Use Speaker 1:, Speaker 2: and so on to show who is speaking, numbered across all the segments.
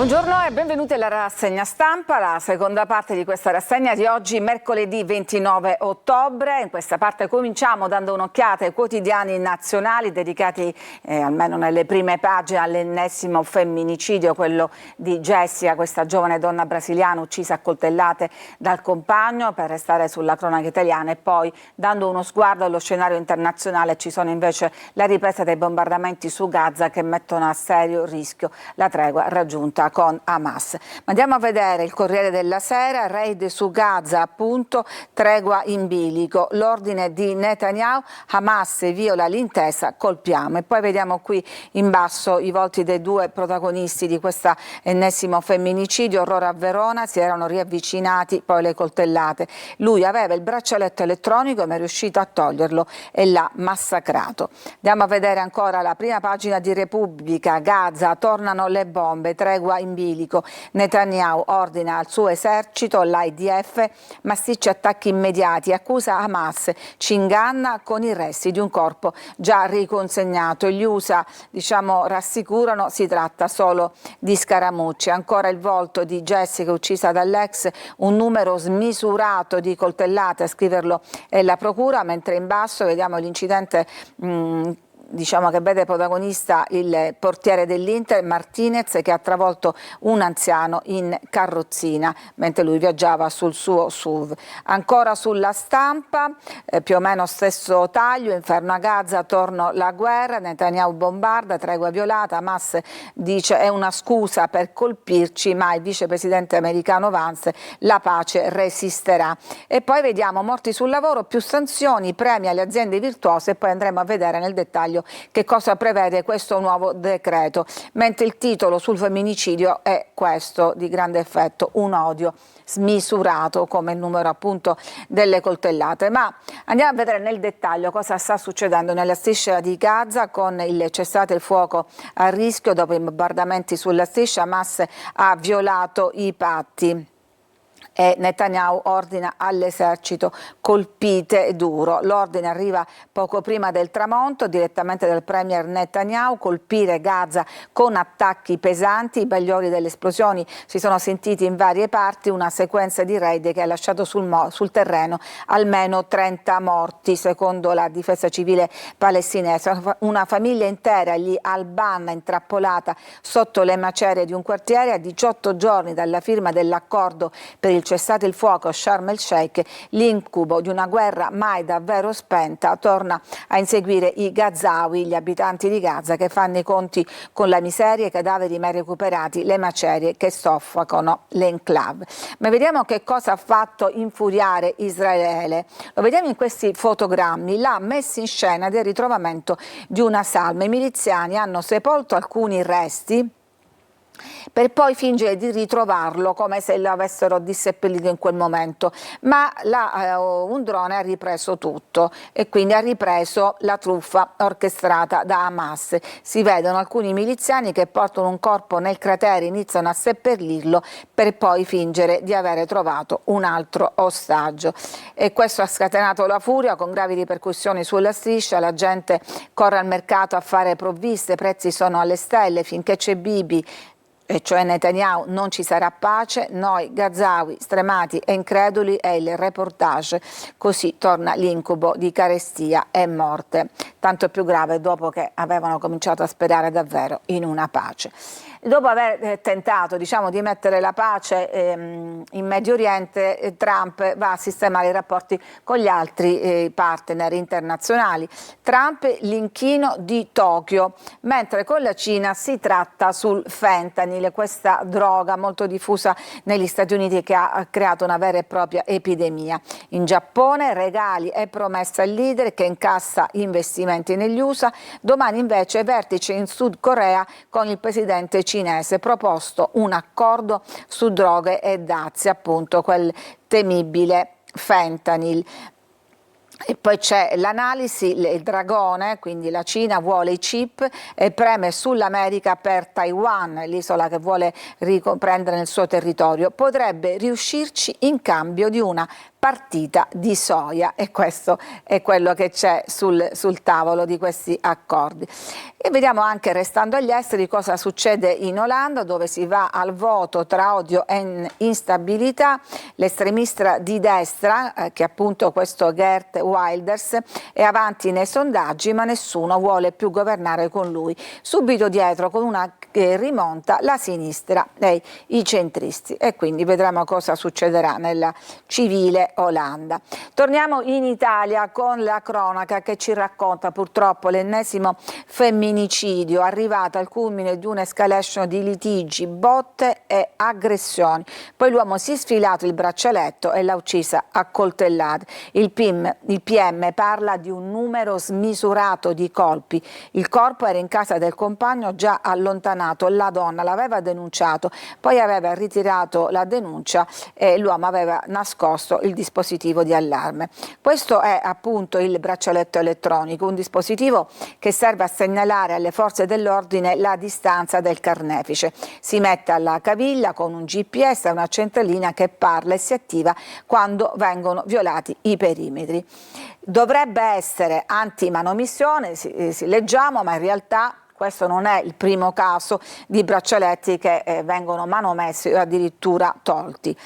Speaker 1: Buongiorno e benvenuti alla rassegna stampa, la seconda parte di questa rassegna di oggi, mercoledì 29 ottobre. In questa parte cominciamo dando un'occhiata ai quotidiani nazionali dedicati, almeno nelle prime pagine, all'ennesimo femminicidio, quello di Jessica, questa giovane donna brasiliana uccisa a coltellate dal compagno, per restare sulla cronaca italiana, e poi dando uno sguardo allo scenario internazionale. Ci sono invece la ripresa dei bombardamenti su Gaza che mettono a serio rischio la tregua raggiunta con Hamas. Ma andiamo a vedere il Corriere della Sera, raid su Gaza, appunto, tregua in bilico, l'ordine di Netanyahu, Hamas viola l'intesa, colpiamo. E poi vediamo qui in basso i volti dei due protagonisti di questo ennesimo femminicidio, orrore a Verona, si erano riavvicinati, poi le coltellate. Lui aveva il braccialetto elettronico ma è riuscito a toglierlo e l'ha massacrato. Andiamo a vedere ancora la prima pagina di Repubblica, Gaza, tornano le bombe, tregua in bilico, Netanyahu ordina al suo esercito, l'IDF, massicci attacchi immediati, accusa Hamas, ci inganna con i resti di un corpo già riconsegnato. Gli USA, rassicurano, si tratta solo di scaramucce. Ancora il volto di Jessica uccisa dall'ex, un numero smisurato di coltellate, a scriverlo è la procura, mentre in basso vediamo l'incidente che vede protagonista il portiere dell'Inter, Martinez, che ha travolto un anziano in carrozzina mentre lui viaggiava sul suo SUV. Ancora sulla Stampa, più o meno stesso taglio, inferno a Gaza, torno la guerra, Netanyahu bombarda, tregua violata, Hamas dice è una scusa per colpirci, ma il vicepresidente americano Vance, la pace resisterà. E poi vediamo morti sul lavoro, più sanzioni, premi alle aziende virtuose, e poi andremo a vedere nel dettaglio che cosa prevede questo nuovo decreto, mentre il titolo sul femminicidio è questo di grande effetto, un odio smisurato come il numero appunto delle coltellate. Ma andiamo a vedere nel dettaglio cosa sta succedendo nella striscia di Gaza con il cessate il fuoco a rischio. Dopo i bombardamenti sulla striscia, Hamas ha violato i patti e Netanyahu ordina all'esercito colpite duro. L'ordine arriva poco prima del tramonto, direttamente dal premier Netanyahu, colpire Gaza con attacchi pesanti. I bagliori delle esplosioni si sono sentiti in varie parti, una sequenza di raid che ha lasciato sul terreno almeno 30 morti, secondo la difesa civile palestinese. Una famiglia intera, gli Al-Banna, intrappolata sotto le macerie di un quartiere a 18 giorni dalla firma dell'accordo per il cessate il fuoco a Sharm el Sheikh. L'incubo di una guerra mai davvero spenta torna a inseguire i Gazawi, gli abitanti di Gaza, che fanno i conti con la miseria, i cadaveri mai recuperati, le macerie che soffocano l'enclave. Ma vediamo che cosa ha fatto infuriare Israele. Lo vediamo in questi fotogrammi, la messa in scena del ritrovamento di una salma. I miliziani hanno sepolto alcuni resti per poi fingere di ritrovarlo come se l'avessero disseppellito in quel momento, ma un drone ha ripreso tutto e quindi ha ripreso la truffa orchestrata da Hamas. Si vedono alcuni miliziani che portano un corpo nel cratere, iniziano a seppellirlo per poi fingere di avere trovato un altro ostaggio, e questo ha scatenato la furia con gravi ripercussioni sulla striscia. La gente corre al mercato a fare provviste, i prezzi sono alle stelle, finché c'è Bibi, e cioè Netanyahu, non ci sarà pace. Noi Gazawi stremati e increduli, è il reportage. Così torna l'incubo di carestia e morte, tanto più grave dopo che avevano cominciato a sperare davvero in una pace. Dopo aver tentato di mettere la pace in Medio Oriente, Trump va a sistemare i rapporti con gli altri partner internazionali. Trump l'inchino di Tokyo, mentre con la Cina si tratta sul fentanyl, questa droga molto diffusa negli Stati Uniti che ha creato una vera e propria epidemia. In Giappone regali e promesse al leader che incassa investimenti negli USA. Domani invece vertice in Sud Corea con il presidente cinese, proposto un accordo su droghe e dazi, appunto quel temibile fentanyl. E poi c'è l'analisi, il dragone, quindi la Cina vuole i chip e preme sull'America per Taiwan, l'isola che vuole riprendere nel suo territorio. Potrebbe riuscirci in cambio di una partita di soia, e questo è quello che c'è sul tavolo di questi accordi. E vediamo anche, restando agli esteri, cosa succede in Olanda, dove si va al voto tra odio e instabilità. L'estremista di destra, che appunto questo Geert Wilders, è avanti nei sondaggi, ma nessuno vuole più governare con lui. Subito dietro, con una che rimonta, la sinistra e i centristi, e quindi vedremo cosa succederà nella civile Olanda. Torniamo in Italia con la cronaca che ci racconta purtroppo l'ennesimo femminicidio arrivato al culmine di un'escalation di litigi, botte e aggressioni. Poi l'uomo si è sfilato il braccialetto e l'ha uccisa a coltellate. Il PM parla di un numero smisurato di colpi. Il corpo era in casa del compagno già allontanato. La donna l'aveva denunciato, poi aveva ritirato la denuncia e l'uomo aveva nascosto il dispositivo di allarme. Questo è appunto il braccialetto elettronico, un dispositivo che serve a segnalare alle forze dell'ordine la distanza del carnefice. Si mette alla caviglia con un GPS e una centralina che parla e si attiva quando vengono violati i perimetri. Dovrebbe essere anti-manomissione, leggiamo, ma in realtà questo non è il primo caso di braccialetti che vengono manomessi o addirittura tolti.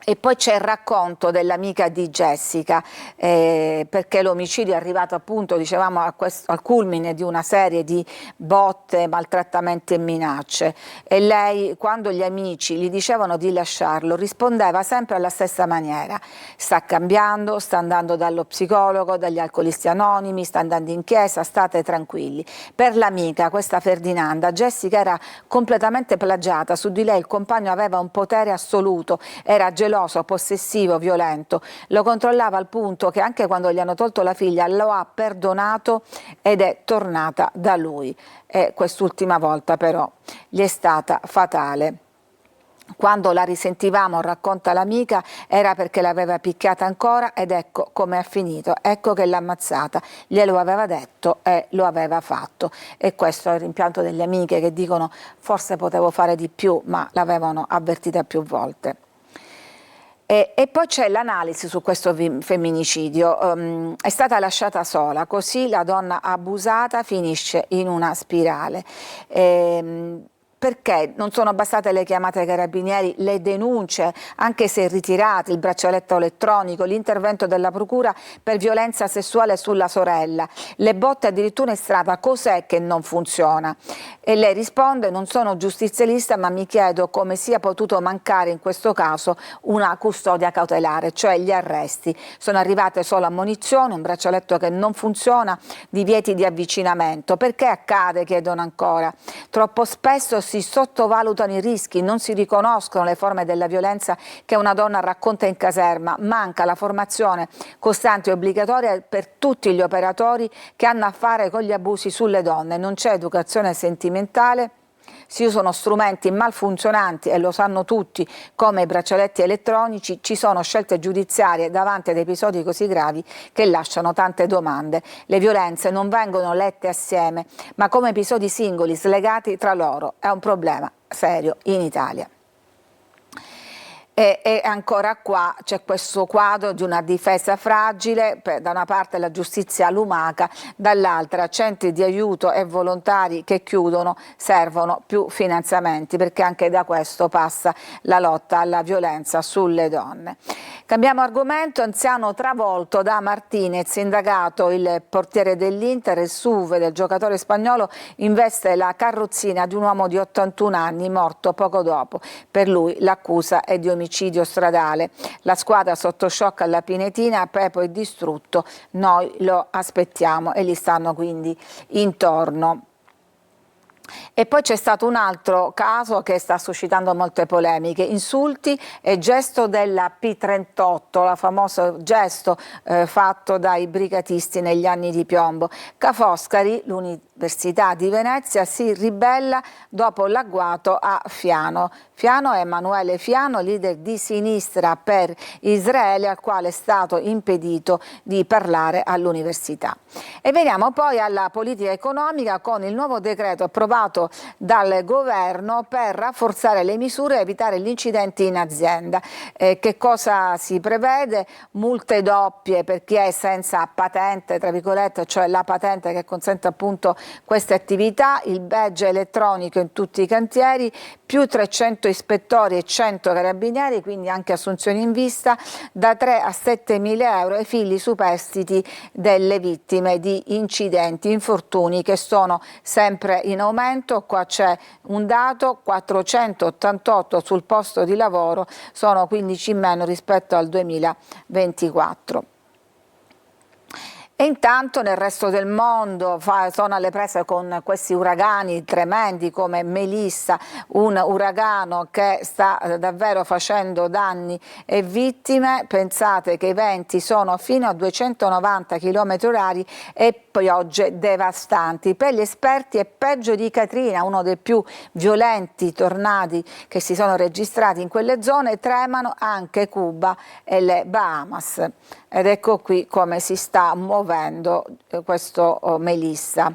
Speaker 1: E poi c'è il racconto dell'amica di Jessica, perché l'omicidio è arrivato appunto, dicevamo, al culmine di una serie di botte, maltrattamenti e minacce, e lei, quando gli amici gli dicevano di lasciarlo, rispondeva sempre alla stessa maniera: sta cambiando, sta andando dallo psicologo, dagli alcolisti anonimi, sta andando in chiesa, state tranquilli. Per l'amica, questa Ferdinanda, Jessica era completamente plagiata, su di lei il compagno aveva un potere assoluto, era geloso, possessivo, violento, lo controllava al punto che anche quando gli hanno tolto la figlia lo ha perdonato ed è tornata da lui. E quest'ultima volta però gli è stata fatale. Quando la risentivamo, racconta l'amica, era perché l'aveva picchiata ancora ed ecco come è finito, ecco che l'ha ammazzata, glielo aveva detto e lo aveva fatto. E questo è il rimpianto delle amiche che dicono: forse potevo fare di più, ma l'avevano avvertita più volte. E poi c'è l'analisi su questo femminicidio. È stata lasciata sola, così la donna abusata finisce in una spirale. Perché non sono bastate le chiamate ai carabinieri, le denunce, anche se ritirate, il braccialetto elettronico, l'intervento della procura per violenza sessuale sulla sorella, le botte addirittura in strada, cos'è che non funziona? E lei risponde: non sono giustizialista, ma mi chiedo come sia potuto mancare in questo caso una custodia cautelare, cioè gli arresti. Sono arrivate solo ammonizioni, un braccialetto che non funziona, divieti di avvicinamento. Perché accade? Chiedono ancora. Troppo spesso si sottovalutano i rischi, non si riconoscono le forme della violenza che una donna racconta in caserma, manca la formazione costante e obbligatoria per tutti gli operatori che hanno a fare con gli abusi sulle donne, non c'è educazione sentimentale, si usano strumenti malfunzionanti e lo sanno tutti come i braccialetti elettronici, ci sono scelte giudiziarie davanti ad episodi così gravi che lasciano tante domande. Le violenze non vengono lette assieme ma come episodi singoli slegati tra loro, è un problema serio in Italia. E ancora qua c'è questo quadro di una difesa fragile, da una parte la giustizia lumaca, dall'altra centri di aiuto e volontari che chiudono, servono più finanziamenti, perché anche da questo passa la lotta alla violenza sulle donne. Cambiamo argomento: anziano travolto da Martinez, indagato il portiere dell'Inter, il SUV del giocatore spagnolo investe la carrozzina di un uomo di 81 anni morto poco dopo. Per lui l'accusa è di omicidio stradale. La squadra sotto shock alla Pinetina, Pepo è distrutto, noi lo aspettiamo, e gli stanno quindi intorno. E poi c'è stato un altro caso che sta suscitando molte polemiche: insulti e gesto della P38, la famoso gesto fatto dai brigatisti negli anni di piombo. Ca' Foscari, l'Università di Venezia, si ribella dopo l'agguato a Fiano. Fiano è Emanuele Fiano, leader di Sinistra per Israele, al quale è stato impedito di parlare all'università. E veniamo poi alla politica economica con il nuovo decreto approvato dal governo per rafforzare le misure e evitare gli incidenti in azienda. Che cosa si prevede? Multe doppie per chi è senza patente, tra virgolette, cioè la patente che consente appunto queste attività, il badge elettronico in tutti i cantieri, più 300 ispettori e 100 carabinieri, quindi anche assunzioni in vista, da 3 a 7 mila euro ai figli superstiti delle vittime di incidenti, infortuni che sono sempre in aumento. Qua c'è un dato: 488 sul posto di lavoro, sono 15 in meno rispetto al 2024. E intanto nel resto del mondo sono alle prese con questi uragani tremendi come Melissa, un uragano che sta davvero facendo danni e vittime. Pensate che i venti sono fino a 290 km/h e piogge devastanti. Per gli esperti è peggio di Katrina, uno dei più violenti tornadi che si sono registrati in quelle zone. Tremano anche Cuba e le Bahamas. Ed ecco qui come si sta muovendo questo Melissa.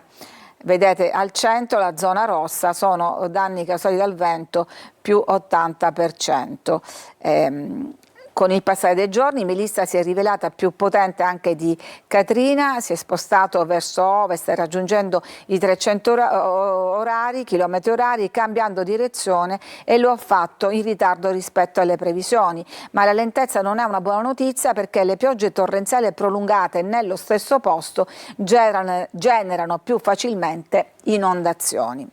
Speaker 1: Vedete al centro la zona rossa, sono danni causati dal vento più 80%. Con il passare dei giorni Melissa si è rivelata più potente anche di Katrina, si è spostato verso ovest raggiungendo i 300 km/h, cambiando direzione, e lo ha fatto in ritardo rispetto alle previsioni. Ma la lentezza non è una buona notizia, perché le piogge torrenziali prolungate nello stesso posto generano più facilmente inondazioni.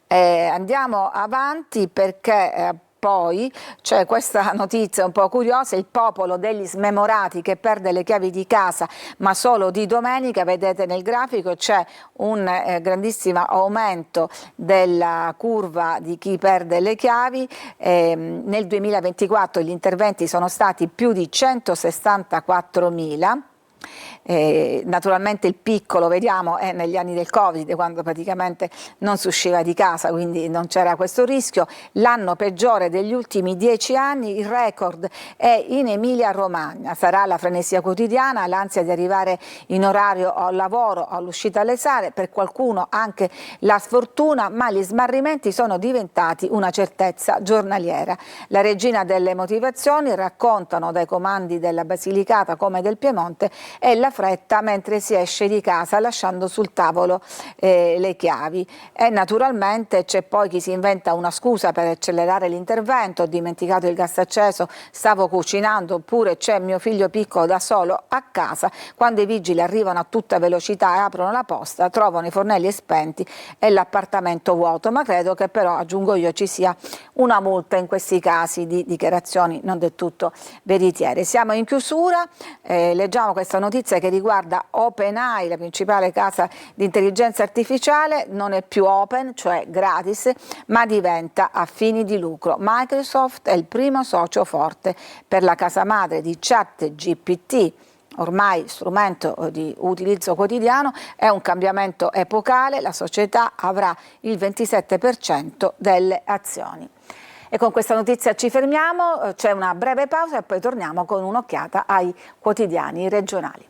Speaker 1: Andiamo avanti perché poi c'è questa notizia un po' curiosa: il popolo degli smemorati che perde le chiavi di casa, ma solo di domenica. Vedete nel grafico c'è un grandissimo aumento della curva di chi perde le chiavi. Nel 2024 gli interventi sono stati più di 164.000. Naturalmente il picco lo vediamo è negli anni del Covid, quando praticamente non si usciva di casa, quindi non c'era questo rischio. L'anno peggiore degli ultimi 10 anni, il record è in Emilia Romagna. Sarà la frenesia quotidiana, l'ansia di arrivare in orario al lavoro, all'uscita alle sale, per qualcuno anche la sfortuna, ma gli smarrimenti sono diventati una certezza giornaliera. La regina delle motivazioni, raccontano dai comandi della Basilicata come del Piemonte, è la fretta mentre si esce di casa lasciando sul tavolo le chiavi. E naturalmente c'è poi chi si inventa una scusa per accelerare l'intervento: ho dimenticato il gas acceso, stavo cucinando, oppure c'è mio figlio piccolo da solo a casa. Quando i vigili arrivano a tutta velocità e aprono la posta, trovano i fornelli spenti e l'appartamento vuoto. Ma credo che però, aggiungo io, ci sia una multa in questi casi di dichiarazioni non del tutto veritiere. Siamo in chiusura, leggiamo questa notizia che riguarda OpenAI, la principale casa di intelligenza artificiale. Non è più open, cioè gratis, ma diventa a fini di lucro. Microsoft è il primo socio forte per la casa madre di ChatGPT, ormai strumento di utilizzo quotidiano. È un cambiamento epocale, la società avrà il 27% delle azioni. E con questa notizia ci fermiamo, c'è una breve pausa e poi torniamo con un'occhiata ai quotidiani regionali.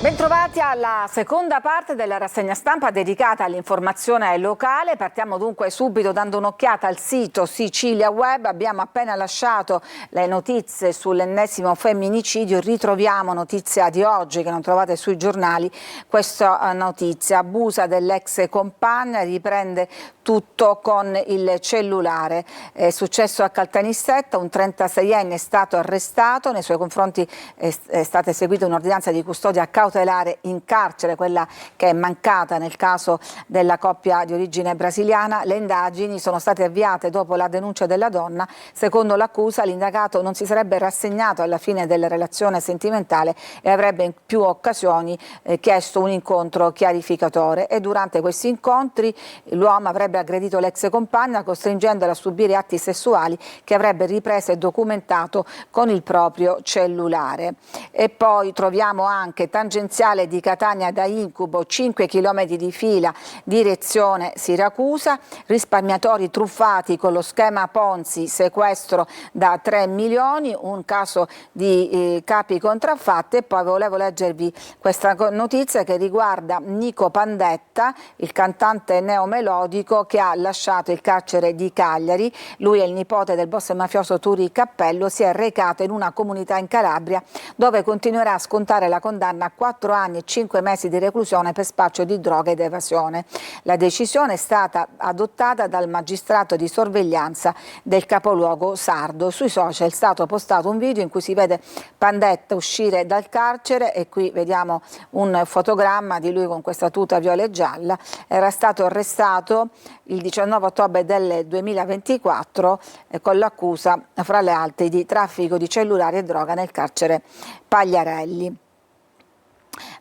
Speaker 1: Bentrovati alla seconda parte della rassegna stampa dedicata all'informazione locale. Partiamo dunque subito dando un'occhiata al sito Sicilia Web. Abbiamo appena lasciato le notizie sull'ennesimo femminicidio, ritroviamo notizia di oggi che non trovate sui giornali. Questa notizia: abusa dell'ex compagna, riprende tutto con il cellulare. È successo a Caltanissetta, un 36enne è stato arrestato, nei suoi confronti è stata eseguita un'ordinanza di custodia cautelare cautelare in carcere, quella che è mancata nel caso della coppia di origine brasiliana. Le indagini sono state avviate dopo la denuncia della donna. Secondo l'accusa, l'indagato non si sarebbe rassegnato alla fine della relazione sentimentale e avrebbe in più occasioni chiesto un incontro chiarificatore, e durante questi incontri l'uomo avrebbe aggredito l'ex compagna, costringendola a subire atti sessuali che avrebbe ripreso e documentato con il proprio cellulare. E poi troviamo anche tangenziale di Catania da incubo, 5 km di fila, direzione Siracusa, risparmiatori truffati con lo schema Ponzi, sequestro da 3 milioni, un caso di capi contraffatti. E poi volevo leggervi questa notizia che riguarda Nico Pandetta, il cantante neomelodico che ha lasciato il carcere di Cagliari. Lui è il nipote del boss mafioso Turi Cappello, si è recato in una comunità in Calabria dove continuerà a scontare la condanna a 4 anni e 5 mesi di reclusione per spaccio di droga ed evasione. La decisione è stata adottata dal magistrato di sorveglianza del capoluogo sardo. Sui social è stato postato un video in cui si vede Pandetta uscire dal carcere e qui vediamo un fotogramma di lui con questa tuta viola e gialla. Era stato arrestato il 19 ottobre del 2024 con l'accusa, fra le altre, di traffico di cellulari e droga nel carcere Pagliarelli.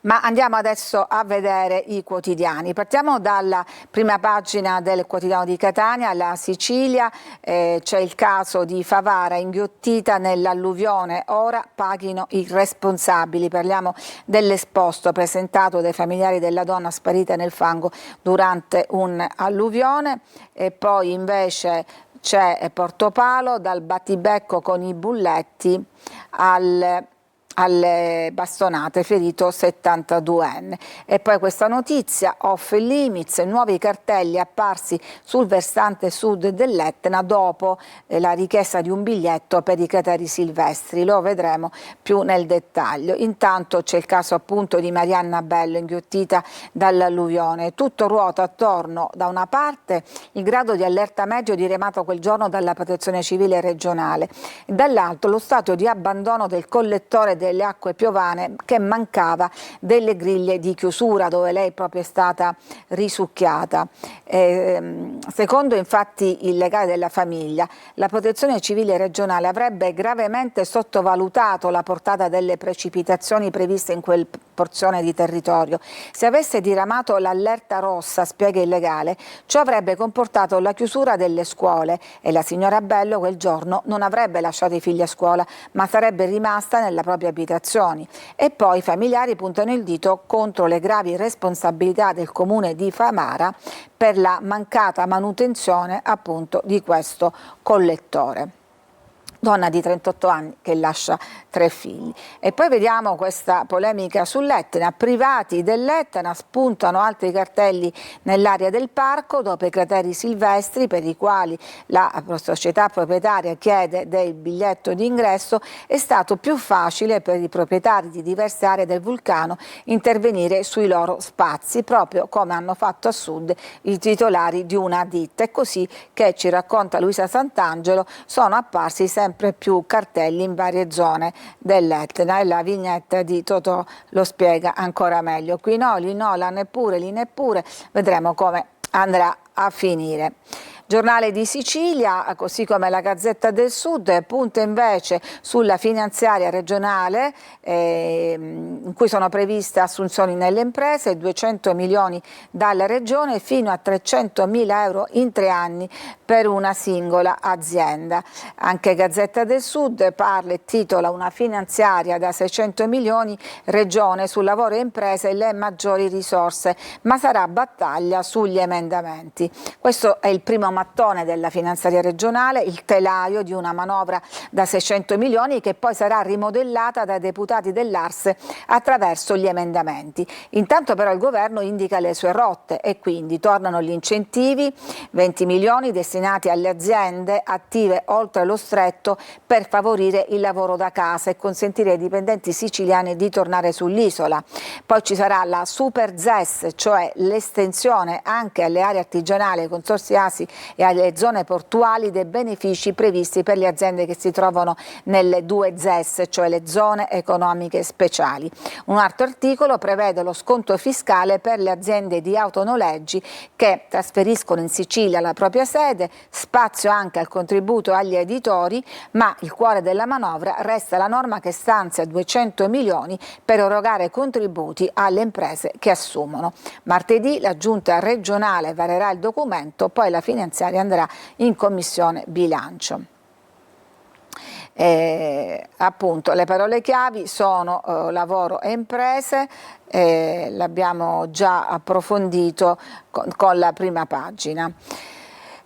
Speaker 1: Ma andiamo adesso a vedere i quotidiani. Partiamo dalla prima pagina del quotidiano di Catania, la Sicilia. C'è il caso di Favara inghiottita nell'alluvione, ora paghino i responsabili. Parliamo dell'esposto presentato dai familiari della donna sparita nel fango durante un'alluvione. E poi invece c'è Portopalo, dal battibecco con i bulletti alle bastonate, ferito 72enne. E poi questa notizia, off limits, nuovi cartelli apparsi sul versante sud dell'Etna dopo la richiesta di un biglietto per i crateri silvestri. Lo vedremo più nel dettaglio. Intanto c'è il caso appunto di Marianna Bello inghiottita dall'alluvione. Tutto ruota attorno, da una parte, il grado di allerta medio diramato quel giorno dalla Protezione Civile regionale, e dall'altro lo stato di abbandono del collettore delle acque piovane che mancava delle griglie di chiusura dove lei proprio è stata risucchiata. Secondo infatti il legale della famiglia, la Protezione Civile regionale avrebbe gravemente sottovalutato la portata delle precipitazioni previste in quel porzione di territorio. Se avesse diramato l'allerta rossa, spiega il legale, ciò avrebbe comportato la chiusura delle scuole e la signora Bello quel giorno non avrebbe lasciato i figli a scuola, ma sarebbe rimasta nella propria abitazioni. E poi i familiari puntano il dito contro le gravi responsabilità del comune di Favara per la mancata manutenzione appunto di questo collettore. Donna di 38 anni che lascia 3 figli. E poi vediamo questa polemica sull'Etna. Privati dell'Etna spuntano altri cartelli nell'area del parco dopo i crateri silvestri per i quali la società proprietaria chiede del biglietto di ingresso. È stato più facile per i proprietari di diverse aree del vulcano intervenire sui loro spazi, proprio come hanno fatto a sud i titolari di una ditta. È così che, ci racconta Luisa Sant'Angelo, sono apparsi sempre più cartelli in varie zone dell'Etna, e la vignetta di Totò lo spiega ancora meglio. Qui no, lì no, là neppure, lì neppure, vedremo come andrà a finire. Giornale di Sicilia, così come la Gazzetta del Sud, punta invece sulla finanziaria regionale in cui sono previste assunzioni nelle imprese, 200 milioni dalla regione fino a 300.000 euro in 3 anni per una singola azienda. Anche Gazzetta del Sud parla e titola una finanziaria da 600 milioni, regione sul lavoro e imprese e le maggiori risorse, ma sarà battaglia sugli emendamenti. Questo è il primo mattone della finanziaria regionale, il telaio di una manovra da 600 milioni che poi sarà rimodellata dai deputati dell'Ars attraverso gli emendamenti. Intanto però il governo indica le sue rotte e quindi tornano gli incentivi, 20 milioni destinati alle aziende attive oltre lo stretto per favorire il lavoro da casa e consentire ai dipendenti siciliani di tornare sull'isola. Poi ci sarà la Super ZES, cioè l'estensione anche alle aree artigianali, ai consorzi ASI e alle zone portuali dei benefici previsti per le aziende che si trovano nelle 2 ZES, cioè le zone economiche speciali. Un altro articolo prevede lo sconto fiscale per le aziende di autonoleggi che trasferiscono in Sicilia la propria sede, spazio anche al contributo agli editori, ma il cuore della manovra resta la norma che stanzia 200 milioni per erogare contributi alle imprese che assumono. Martedì la Giunta regionale varerà il documento, poi la finanziaria andrà in Commissione Bilancio. Appunto le parole chiavi sono lavoro e imprese, l'abbiamo già approfondito con la prima pagina.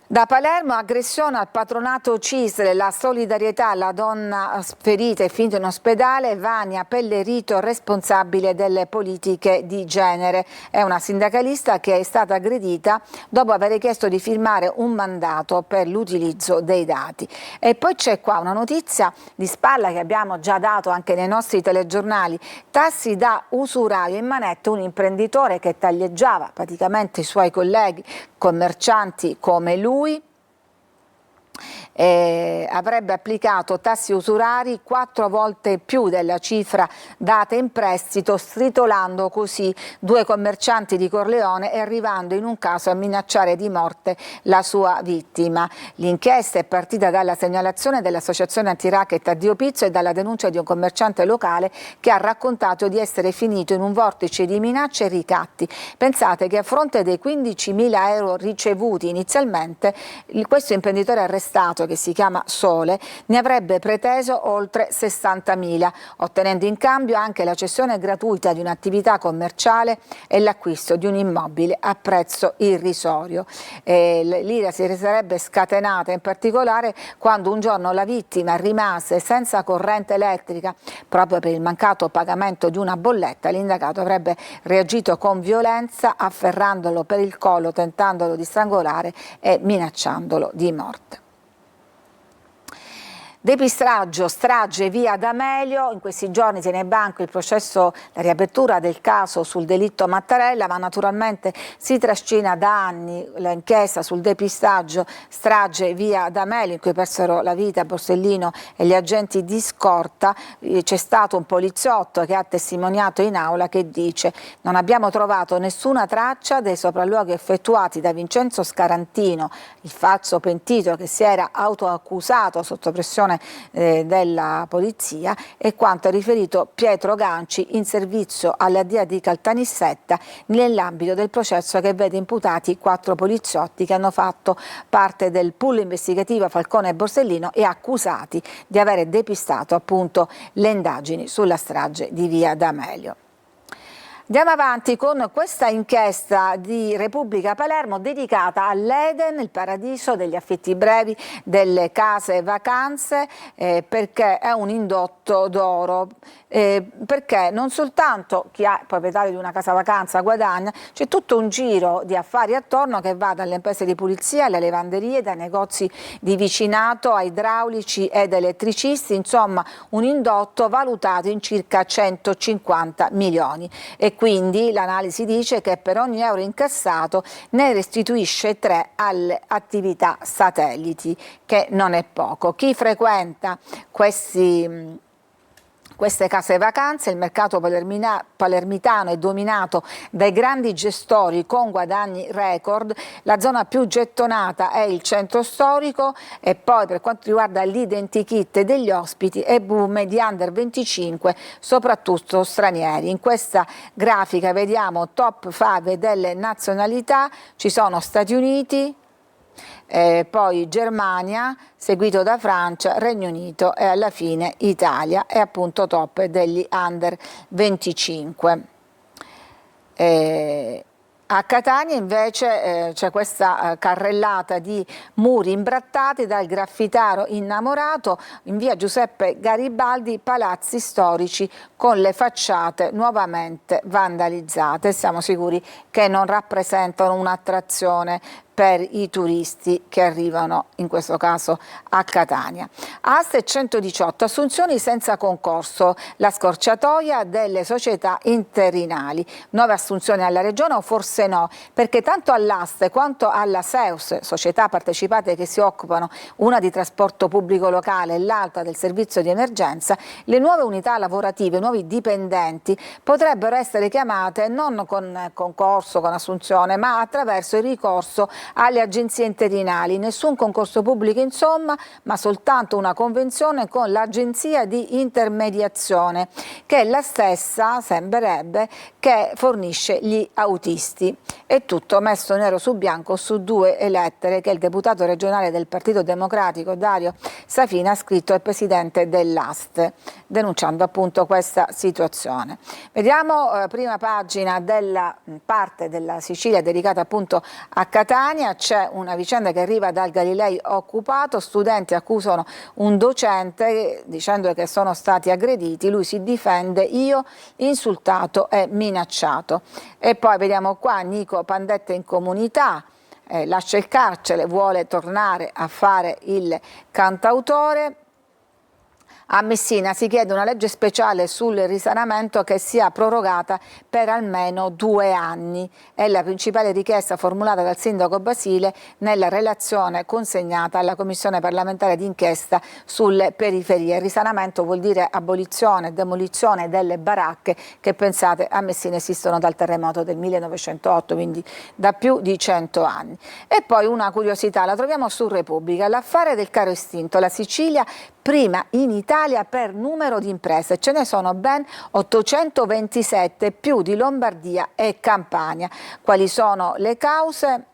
Speaker 1: Da Palermo, aggressione al patronato CISL, la solidarietà alla donna ferita e finita in ospedale, Vania Pellerito responsabile delle politiche di genere. È una sindacalista che è stata aggredita dopo aver chiesto di firmare un mandato per l'utilizzo dei dati. E poi c'è qua una notizia di spalla che abbiamo già dato anche nei nostri telegiornali, tassi da usuraio in manette un imprenditore che taglieggiava praticamente i suoi colleghi commercianti come lui. Avrebbe applicato tassi usurari 4 volte più della cifra data in prestito, stritolando così 2 commercianti di Corleone e arrivando in un caso a minacciare di morte la sua vittima. L'inchiesta è partita dalla segnalazione dell'associazione antiracket a Dio Pizzo e dalla denuncia di un commerciante locale che ha raccontato di essere finito in un vortice di minacce e ricatti. Pensate che a fronte dei 15.000 euro ricevuti inizialmente, questo imprenditore arrestato, che si chiama Sole, ne avrebbe preteso oltre 60.000, ottenendo in cambio anche la cessione gratuita di un'attività commerciale e l'acquisto di un immobile a prezzo irrisorio. L'ira si sarebbe scatenata in particolare quando un giorno la vittima rimase senza corrente elettrica proprio per il mancato pagamento di una bolletta. L'indagato avrebbe reagito con violenza, afferrandolo per il collo, tentandolo di strangolare e minacciandolo di morte. Depistaggio, strage via D'Amelio, in questi giorni tiene in banco il processo, la riapertura del caso sul delitto Mattarella, ma naturalmente si trascina da anni l'inchiesta sul depistaggio strage via D'Amelio in cui persero la vita Borsellino e gli agenti di scorta. C'è stato un poliziotto che ha testimoniato in aula che dice: non abbiamo trovato nessuna traccia dei sopralluoghi effettuati da Vincenzo Scarantino, il falso pentito che si era autoaccusato sotto pressione della polizia, e quanto ha riferito Pietro Ganci in servizio alla DIA di Caltanissetta nell'ambito del processo che vede imputati 4 poliziotti che hanno fatto parte del pool investigativo Falcone e Borsellino e accusati di avere depistato appunto le indagini sulla strage di via D'Amelio. Andiamo avanti con questa inchiesta di Repubblica Palermo dedicata all'Eden, il paradiso degli affitti brevi, delle case vacanze, perché è un indotto d'oro, perché non soltanto chi è proprietario di una casa vacanza guadagna, c'è tutto un giro di affari attorno che va dalle imprese di pulizia alle lavanderie, dai negozi di vicinato ai idraulici ed elettricisti, insomma un indotto valutato in circa 150 milioni. E quindi l'analisi dice che per ogni euro incassato ne restituisce 3 alle attività satelliti, che non è poco. Chi frequenta queste case vacanze, il mercato palermitano è dominato dai grandi gestori con guadagni record, la zona più gettonata è il centro storico e poi per quanto riguarda l'identikit degli ospiti è boom di under 25, soprattutto stranieri. In questa grafica vediamo top 5 delle nazionalità, ci sono Stati Uniti, poi Germania, seguito da Francia, Regno Unito e alla fine Italia, è appunto top degli under 25. A Catania invece c'è questa carrellata di muri imbrattati dal graffitaro innamorato in via Giuseppe Garibaldi, palazzi storici con le facciate nuovamente vandalizzate. Siamo sicuri che non rappresentano un'attrazione per i turisti che arrivano in questo caso a Catania. Aste 118, assunzioni senza concorso, la scorciatoia delle società interinali. Nuove assunzioni alla Regione o forse no? Perché tanto all'Aste quanto alla SEUS, società partecipate che si occupano una di trasporto pubblico locale e l'altra del servizio di emergenza, le nuove unità lavorative, i nuovi dipendenti potrebbero essere chiamate non con concorso, con assunzione, ma attraverso il ricorso alle agenzie interinali. Nessun concorso pubblico insomma, ma soltanto una convenzione con l'agenzia di intermediazione, che è la stessa, sembrerebbe, che fornisce gli autisti. È tutto messo nero su bianco su due lettere che il deputato regionale del Partito Democratico Dario Safina ha scritto al presidente dell'Aste, denunciando appunto questa situazione. Vediamo prima pagina della parte della Sicilia dedicata appunto a Catania. C'è una vicenda che arriva dal Galilei occupato, studenti accusano un docente dicendo che sono stati aggrediti, lui si difende: io insultato e minacciato. E poi vediamo qua Nico Pandetta in comunità, lascia il carcere, vuole tornare a fare il cantautore. A Messina si chiede una legge speciale sul risanamento che sia prorogata per almeno 2 anni. È la principale richiesta formulata dal sindaco Basile nella relazione consegnata alla Commissione parlamentare d'inchiesta sulle periferie. Il risanamento vuol dire abolizione e demolizione delle baracche che, pensate, a Messina esistono dal terremoto del 1908, quindi da più di 100 anni. E poi una curiosità, la troviamo su Repubblica, l'affare del carro estinto, la Sicilia prima in Italia per numero di imprese, ce ne sono ben 827, più di Lombardia e Campania. Quali sono le cause?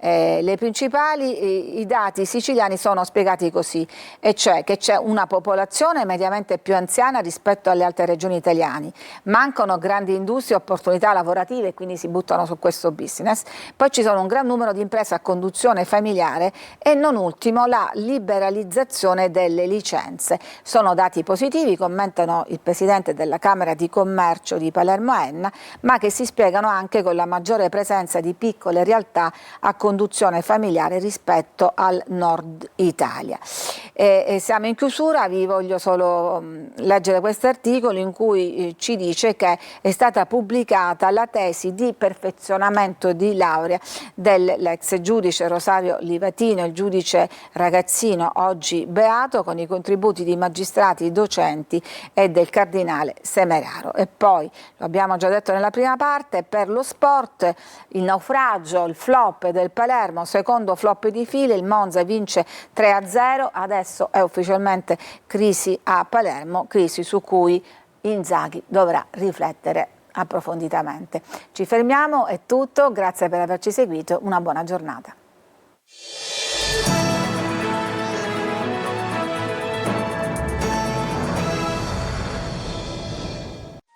Speaker 1: Le principali, i dati siciliani sono spiegati così, e cioè che c'è una popolazione mediamente più anziana rispetto alle altre regioni italiane, mancano grandi industrie e opportunità lavorative, quindi si buttano su questo business, poi ci sono un gran numero di imprese a conduzione familiare e non ultimo la liberalizzazione delle licenze. Sono dati positivi, commentano il presidente della Camera di Commercio di Palermo Enna, ma che si spiegano anche con la maggiore presenza di piccole realtà a conduzione familiare rispetto al nord Italia. Siamo in chiusura, vi voglio solo leggere questo articolo in cui ci dice che è stata pubblicata la tesi di perfezionamento di laurea dell'ex giudice Rosario Livatino, il giudice ragazzino oggi beato, con i contributi di magistrati, docenti e del cardinale Semeraro. E poi, lo abbiamo già detto nella prima parte, per lo sport il naufragio, il flop del Palermo, secondo flop di fila, il Monza vince 3-0, adesso è ufficialmente crisi a Palermo, crisi su cui Inzaghi dovrà riflettere approfonditamente. Ci fermiamo, è tutto, grazie per averci seguito, una buona giornata.